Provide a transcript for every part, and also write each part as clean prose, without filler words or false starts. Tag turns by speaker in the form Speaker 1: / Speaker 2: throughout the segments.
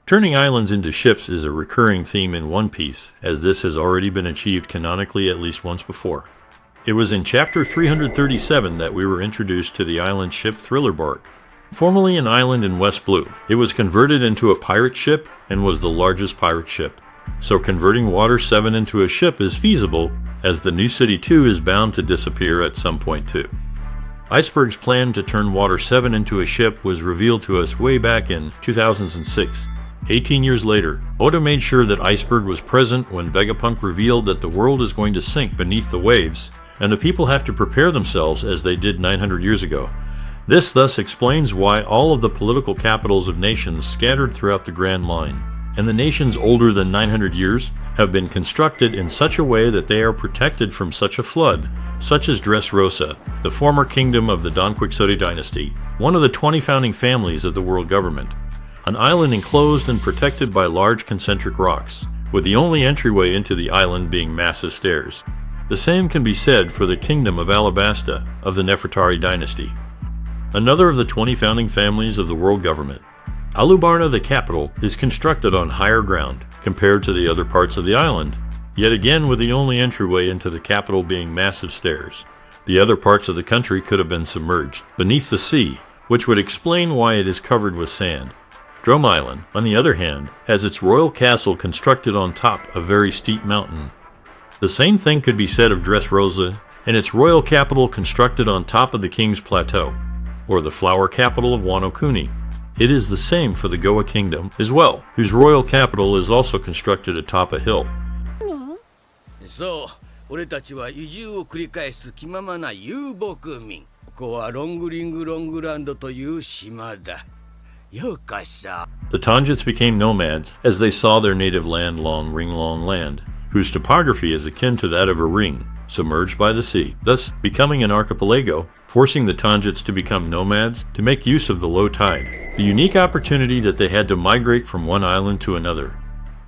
Speaker 1: Turning islands into ships is a recurring theme in One Piece, as this has already been achieved canonically at least once before. It was in Chapter 337 that we were introduced to the island ship Thriller Bark. Formerly an island in West Blue, it was converted into a pirate ship and was the largest pirate ship. So converting Water 7 into a ship is feasible, as the new City 2 is bound to disappear at some point too. Iceberg's plan to turn Water 7 into a ship was revealed to us way back in 2006. 18 years later, Oda made sure that Iceberg was present when Vegapunk revealed that the world is going to sink beneath the waves, and the people have to prepare themselves as they did 900 years ago. This thus explains why all of the political capitals of nations scattered throughout the Grand Line, and the nations older than 900 years, have been constructed in such a way that they are protected from such a flood, such as Dressrosa, the former kingdom of the Don Quixote dynasty, one of the 20 founding families of the world government. An island enclosed and protected by large concentric rocks, with the only entryway into the island being massive stairs. The same can be said for the kingdom of Alabasta of the Nefertari dynasty, another of the 20 founding families of the world government. Alubarna, the capital, is constructed on higher ground compared to the other parts of the island, yet again with the only entryway into the capital being massive stairs. The other parts of the country could have been submerged beneath the sea, which would explain why it is covered with sand. Drum Island, on the other hand, has its royal castle constructed on top a very steep mountain. The same thing could be said of Dressrosa and its royal capital constructed on top of the King's Plateau, or the flower capital of Wano Kuni. It is the same for the Goa Kingdom as well, whose royal capital is also constructed atop a hill.
Speaker 2: そう、俺たちは移住を繰り返す気ままな遊牧民。ここはロングリングロングランドという島だ。ようこそ。
Speaker 1: The Tanjits became nomads as they saw their native land Long Ring Long Land, whose topography is akin to that of a ring, submerged by the sea, thus becoming an archipelago, forcing the Tanjits to become nomads to make use of the low tide, the unique opportunity that they had to migrate from one island to another.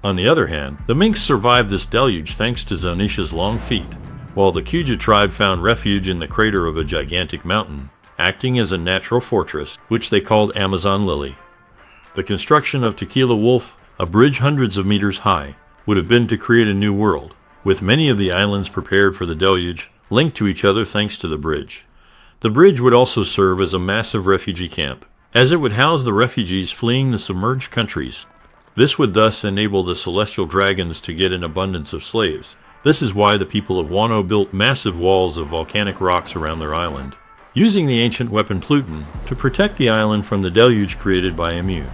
Speaker 1: On the other hand, the Minks survived this deluge thanks to Zonisha's long feet, while the Kuja tribe found refuge in the crater of a gigantic mountain, acting as a natural fortress, which they called Amazon Lily. The construction of Tequila Wolf, a bridge hundreds of meters high, would have been to create a new world, with many of the islands prepared for the deluge, linked to each other thanks to the bridge. The bridge would also serve as a massive refugee camp, as it would house the refugees fleeing the submerged countries. This would thus enable the celestial dragons to get an abundance of slaves. This is why the people of Wano built massive walls of volcanic rocks around their island, using the ancient weapon Pluton to protect the island from the deluge created by Emu.